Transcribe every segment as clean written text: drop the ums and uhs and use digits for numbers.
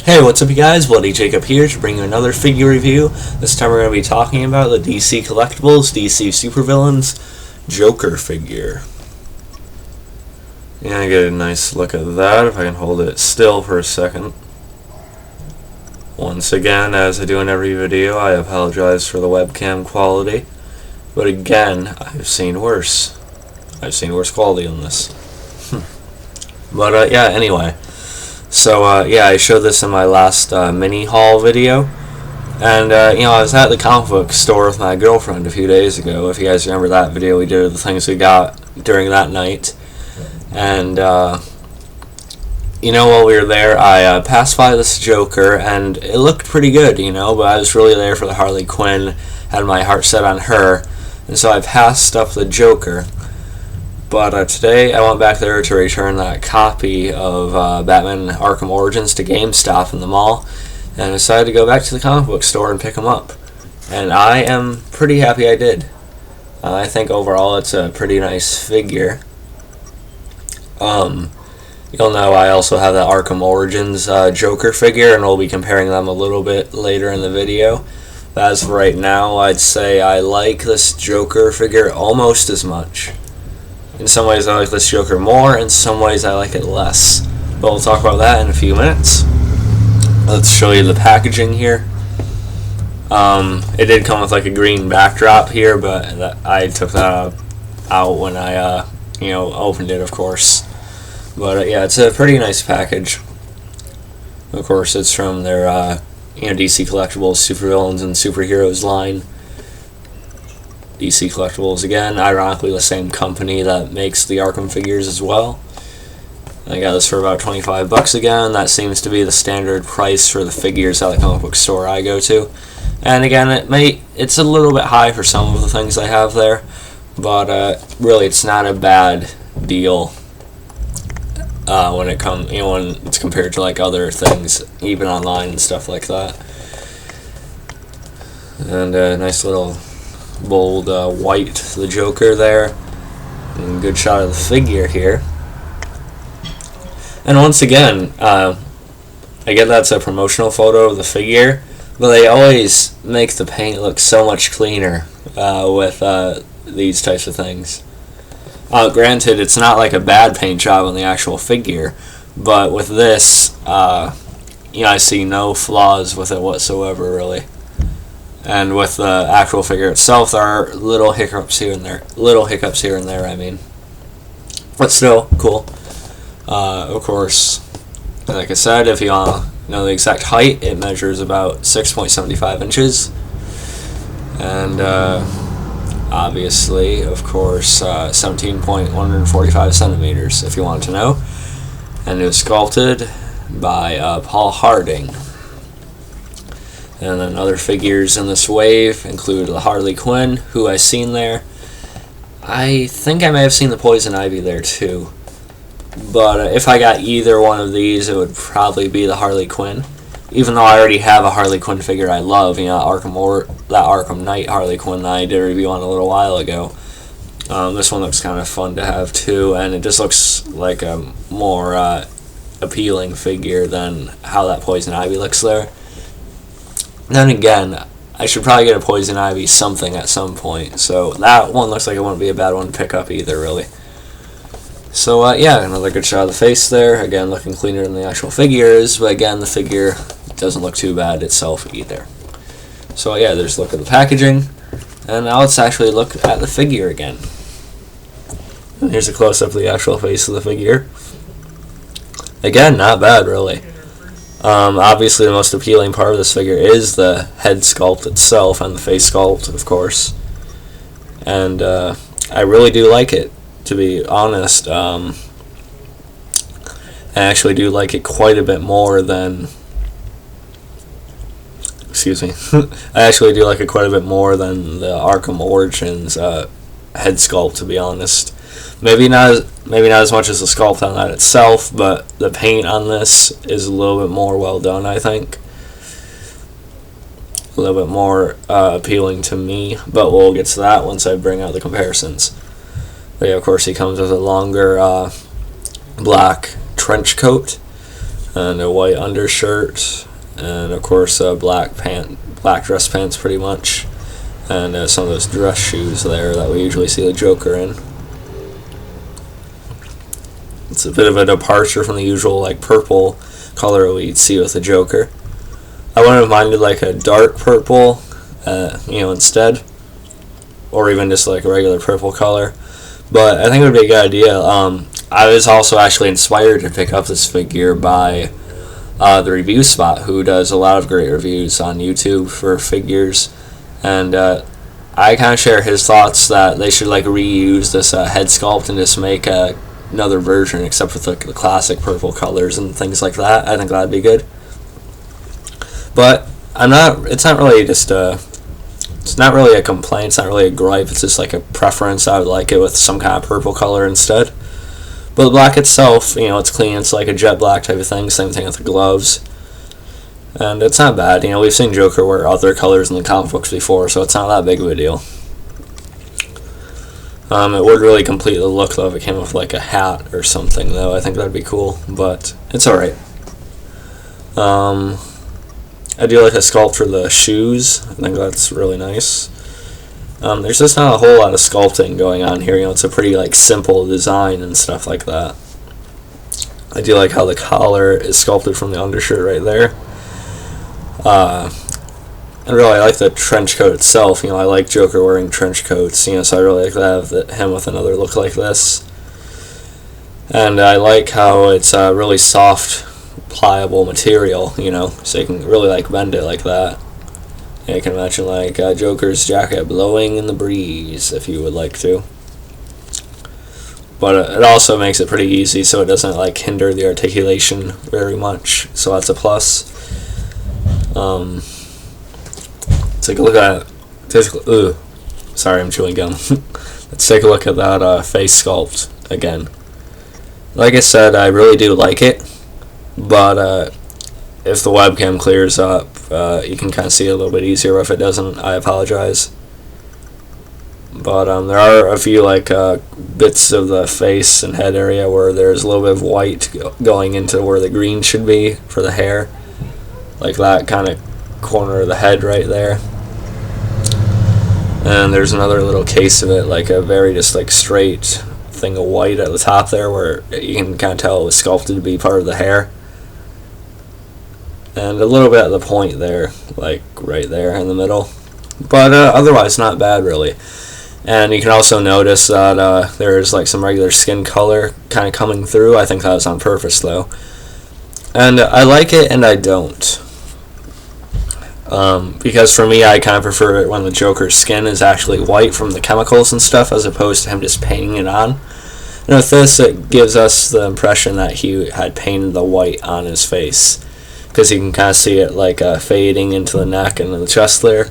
Hey, what's up you guys? Bloody Jacob here to bring you another figure review. This time we're going to be talking about the DC Collectibles, DC Supervillains Joker figure. Yeah, I get a nice look at that if I can hold it still for a second. Once again, as I do in every video, I apologize for the webcam quality. But again, I've seen worse. I've seen worse quality than this. But yeah, anyway. So yeah, I showed this in my last mini haul video, and you know, I was at the comic book store with my girlfriend a few days ago. If you guys remember that video, we did the things we got during that night, and you know, while we were there, I passed by this Joker, and it looked pretty good, you know, but I was really there for the Harley Quinn, had my heart set on her, and so I passed up the Joker. But today I went back there to return that copy of Batman Arkham Origins to GameStop in the mall, and decided to go back to the comic book store and pick them up. And I am pretty happy I did. I think overall it's a pretty nice figure. You'll know I also have the Arkham Origins Joker figure, and we'll be comparing them a little bit later in the video. But as of right now, I'd say I like this Joker figure almost as much. In some ways I like this Joker more, in some ways I like it less. But we'll talk about that in a few minutes. Let's show you the packaging here. It did come with like a green backdrop here, but I took that out when I you know, opened it, of course. But yeah, it's a pretty nice package. Of course, it's from their you know, DC Collectibles, Supervillains and Superheroes line. DC Collectibles, again, ironically the same company that makes the Arkham figures as well. I got this for about 25 bucks again. That seems to be the standard price for the figures at the comic book store I go to. And again, it's a little bit high for some of the things I have there, but really it's not a bad deal when it comes, you know, when it's compared to like other things, even online and stuff like that. And a nice little bold white, the Joker there, and good shot of the figure here. And once again, I get that's a promotional photo of the figure, but they always make the paint look so much cleaner with these types of things. Granted, it's not like a bad paint job on the actual figure, but with this, you know, I see no flaws with it whatsoever, really. And with the actual figure itself, there are little hiccups here and there. I mean, but still cool. Of course, like I said, if you want to know the exact height, it measures about 6.75 inches, and obviously, of course, 17.145 centimeters. If you want to know, and it was sculpted by Paul Harding. And then other figures in this wave include the Harley Quinn, who I've seen there. I think I may have seen the Poison Ivy there too. But if I got either one of these, it would probably be the Harley Quinn. Even though I already have a Harley Quinn figure I love, you know, that Arkham Knight Harley Quinn that I did a review on a little while ago. This one looks kind of fun to have too, and it just looks like a more appealing figure than how that Poison Ivy looks there. Then again, I should probably get a Poison Ivy something at some point, so that one looks like it wouldn't be a bad one to pick up either, really. So yeah, another good shot of the face there, again looking cleaner than the actual figure is, but again the figure doesn't look too bad itself either. So yeah, there's a look at the packaging, and now let's actually look at the figure again. And here's a close-up of the actual face of the figure. Again, not bad really. Obviously the most appealing part of this figure is the head sculpt itself and the face sculpt, of course. And I really do like it, to be honest. I actually do like it quite a bit more than... Excuse me. I actually do like it quite a bit more than the Arkham Origins head sculpt, to be honest. Maybe not as much as the sculpt on that itself, but the paint on this is a little bit more well done, I think. A little bit more appealing to me, but we'll get to that once I bring out the comparisons. But yeah, of course, he comes with a longer black trench coat. and a white undershirt, and of course black dress pants pretty much, and some of those dress shoes there that we usually see the Joker in. It's a bit of a departure from the usual like purple color we'd see with the Joker. I wouldn't have minded like a dark purple, instead, or even just like a regular purple color. But I think it would be a good idea. I was also actually inspired to pick up this figure by the Review Spot, who does a lot of great reviews on YouTube for figures, and I kind of share his thoughts that they should like reuse this head sculpt and just make another version, except with the classic purple colors and things like that. I think that'd be good. But it's not really just it's not really a complaint, it's not really a gripe, it's just like a preference. I would like it with some kind of purple color instead. But the black itself, it's clean, it's like a jet black type of thing, same thing with the gloves. And it's not bad, we've seen Joker wear other colors in the comic books before, so it's not that big of a deal. It would really complete the look though if it came with like a hat or something though. I think that'd be cool, but it's alright. I do like the sculpt for the shoes. I think that's really nice. There's just not a whole lot of sculpting going on here. It's a pretty like simple design and stuff like that. I do like how the collar is sculpted from the undershirt right there. And really, I like the trench coat itself. I like Joker wearing trench coats. So I really like to have him with another look like this. And I like how it's really soft, pliable material, so you can really like bend it like that. And you can imagine like Joker's jacket blowing in the breeze if you would like to. But it also makes it pretty easy, so it doesn't like hinder the articulation very much. So that's a plus. Take a look at sorry, I'm chewing gum. Let's take a look at that face sculpt again. Like I said, I really do like it, but if the webcam clears up, you can kind of see it a little bit easier. If it doesn't, I apologize. But there are a few like bits of the face and head area where there's a little bit of white going into where the green should be for the hair, like that kind of corner of the head right there. And there's another little case of it, like a very just like straight thing of white at the top there, where you can kind of tell it was sculpted to be part of the hair. And a little bit at the point there, like right there in the middle. But otherwise not bad really. And you can also notice that there's like some regular skin color kind of coming through. I think that was on purpose though. And I like it and I don't. Because for me, I kind of prefer it when the Joker's skin is actually white from the chemicals and stuff, as opposed to him just painting it on. And with this, it gives us the impression that he had painted the white on his face, because you can kind of see it like fading into the neck and the chest there.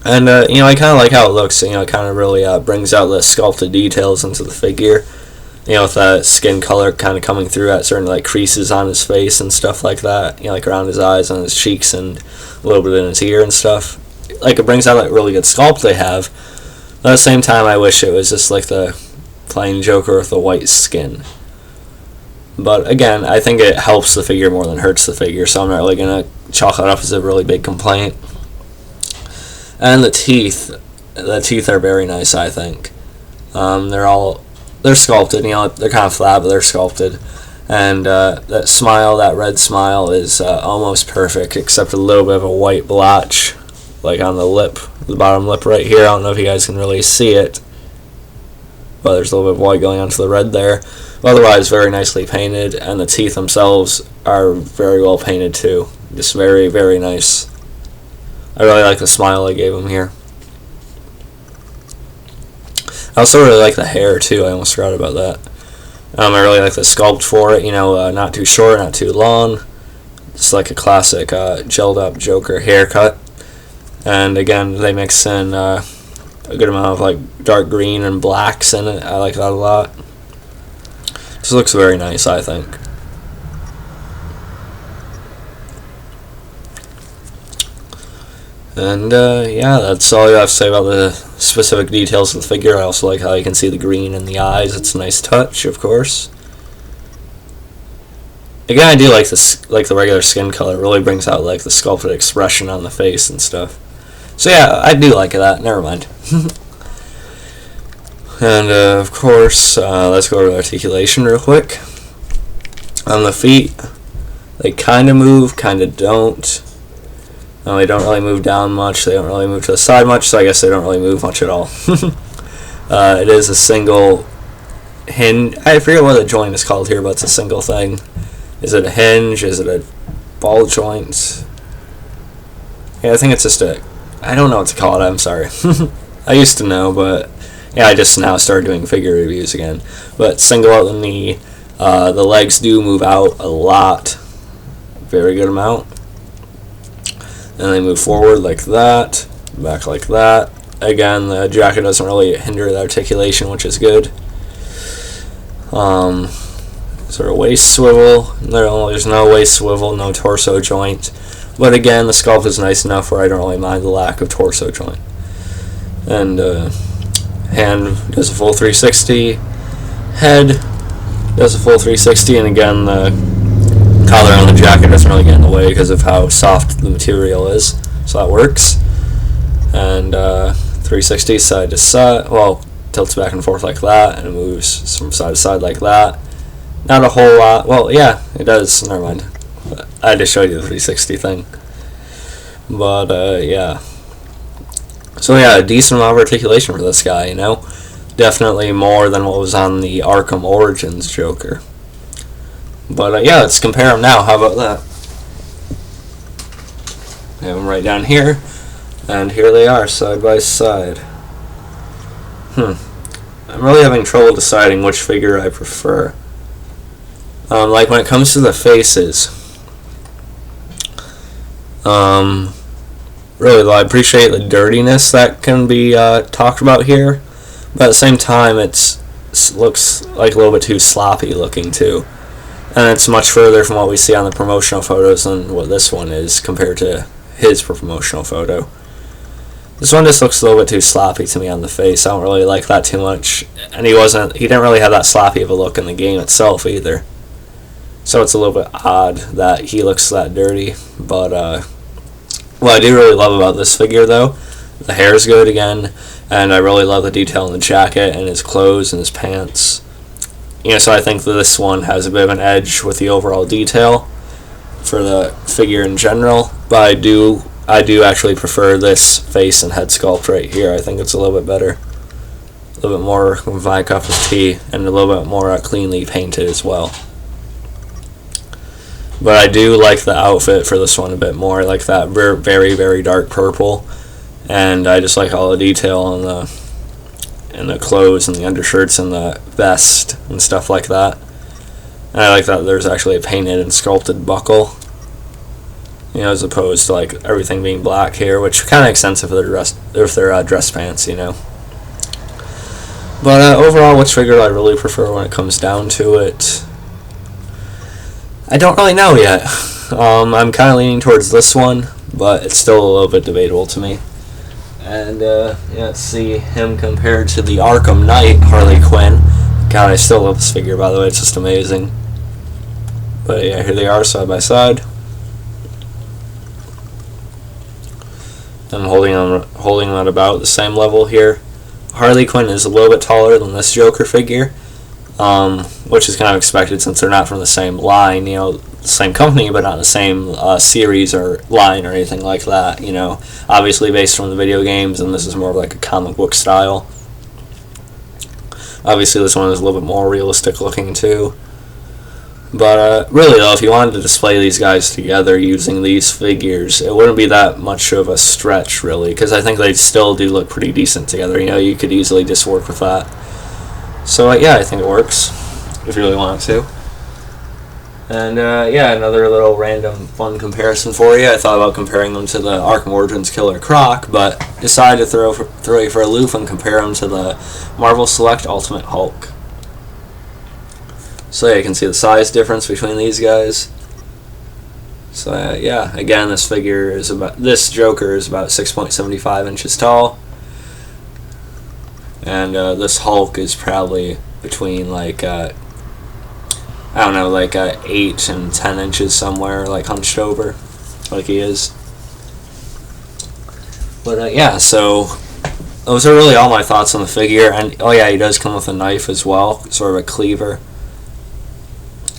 And I kind of like how it looks. It kind of really brings out the sculpted details into the figure. With that skin color kind of coming through at certain like creases on his face and stuff like that. Like around his eyes, on his cheeks, and a little bit in his ear and stuff. Like it brings out that really good sculpt they have. But at the same time, I wish it was just like the plain Joker with the white skin. But again, I think it helps the figure more than hurts the figure, so I'm not really gonna chalk it up as a really big complaint. And the teeth are very nice, I think. They're sculpted, they're kind of flat, but they're sculpted. And that smile, that red smile, is almost perfect, except a little bit of a white blotch, like on the lip, the bottom lip right here. I don't know if you guys can really see it, but there's a little bit of white going onto the red there. But otherwise, very nicely painted, and the teeth themselves are very well painted too. Just very, very nice. I really like the smile I gave him here. I also really like the hair too. I almost forgot about that. I really like the sculpt for it. Not too short, not too long. It's like a classic gelled up Joker haircut. And again, they mix in a good amount of like dark green and blacks in it. I like that a lot. This looks very nice, I think. And yeah, that's all I have to say about the specific details of the figure. I also like how you can see the green in the eyes. It's a nice touch, of course. Again, I do like this, like the regular skin color. It really brings out like the sculpted expression on the face and stuff. So yeah, I do like that. Never mind. And of course, let's go to articulation real quick. On the feet, they kind of move, kind of don't. No, they don't really move down much. They don't really move to the side much, so I guess they don't really move much at all. It is a single hinge. I forget what the joint is called here, but it's a single thing. Is it a hinge? Is it a ball joint? Yeah, I think it's just a... I don't know what to call it, I'm sorry. I used to know, but... Yeah, I just now started doing figure reviews again. But single out the knee. The legs do move out a lot. Very good amount. And they move forward like that. Back like that. Again, the jacket doesn't really hinder the articulation, which is good. Sort of waist swivel. There's no waist swivel, no torso joint. But again, the sculpt is nice enough where I don't really mind the lack of torso joint. And hand does a full 360. Head does a full 360, and again, the collar on the jacket doesn't really get in the way because of how soft the material is. So that works. And 360 side to side. Well, tilts back and forth like that, and it moves from side to side like that. Not a whole lot. Well, yeah, it does. Never mind. I had to show you the 360 thing. But, yeah. So, yeah, a decent amount of articulation for this guy, you know? Definitely more than what was on the Arkham Origins Joker. But, yeah, let's compare them now. How about that? I have them right down here. And here they are, side by side. I'm really having trouble deciding which figure I prefer. Like when it comes to the faces, really though, I appreciate the dirtiness that can be talked about here, but at the same time it looks like a little bit too sloppy looking too, and it's much further from what we see on the promotional photos than what this one is compared to his promotional photo. This one just looks a little bit too sloppy to me on the face. I don't really like that too much, and he didn't really have that sloppy of a look in the game itself either. So it's a little bit odd that he looks that dirty. But what I do really love about this figure, though, the hair is good again, and I really love the detail in the jacket and his clothes and his pants. You know, so I think that this one has a bit of an edge with the overall detail for the figure in general. But I do actually prefer this face and head sculpt right here. I think it's a little bit better, a little bit more my cup of tea, and a little bit more cleanly painted as well. But I do like the outfit for this one a bit more. I like that very, very dark purple, and I just like all the detail in the clothes and the undershirts and the vest and stuff like that. And I like that there's actually a painted and sculpted buckle, you know, as opposed to like everything being black here, which kind of makes sense if they're dress pants, you know. But overall, which figure I really prefer when it comes down to it, I don't really know yet. I'm kind of leaning towards this one, but it's still a little bit debatable to me. And yeah, let's see him compared to the Arkham Knight Harley Quinn. God, I still love this figure, by the way. It's just amazing. But yeah, here they are side by side. I'm holding them at about the same level here. Harley Quinn is a little bit taller than this Joker figure, which is kind of expected since they're not from the same line, you know, the same company, but not the same series or line or anything like that, you know. Obviously based from the video games, and this is more of like a comic book style. Obviously this one is a little bit more realistic looking too. But really though, if you wanted to display these guys together using these figures, it wouldn't be that much of a stretch really, because I think they still do look pretty decent together. You know, you could easily just work with that. So yeah, I think it works, if you really want to. And yeah, another little random fun comparison for you. I thought about comparing them to the Arkham Origins Killer Croc, but decided to throw you for a loop and compare them to the Marvel Select Ultimate Hulk. So yeah, you can see the size difference between these guys. So yeah, again, this Joker is about 6.75 inches tall, and this Hulk is probably between like I I don't know, like 8 and 10 inches somewhere, like hunched over, like he is. But yeah, so those are really all my thoughts on the figure. And oh yeah, he does come with a knife as well, sort of a cleaver.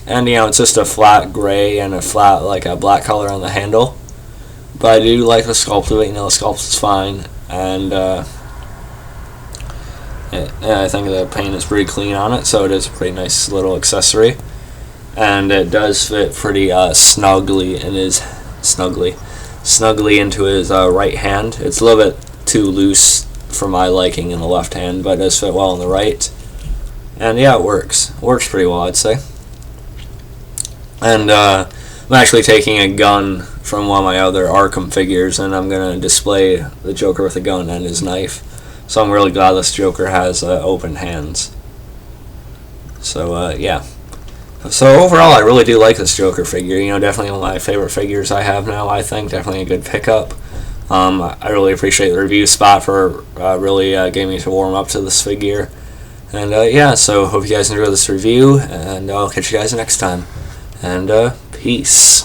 And it's just a flat gray and a flat, like a black color on the handle. But I do like the sculpt of it. The sculpt is fine, and I think the paint is pretty clean on it, so it is a pretty nice little accessory. And it does fit pretty snugly into his right hand. It's a little bit too loose for my liking in the left hand, but it does fit well in the right. And yeah, it works. It works pretty well, I'd say. And I'm actually taking a gun from one of my other Arkham figures, and I'm going to display the Joker with a gun and his knife. So I'm really glad this Joker has open hands. So yeah. So overall, I really do like this Joker figure. Definitely one of my favorite figures I have now, I think. Definitely a good pickup. I really appreciate the review spot for really getting me to warm up to this figure. And yeah, so hope you guys enjoy this review, and I'll catch you guys next time. And peace.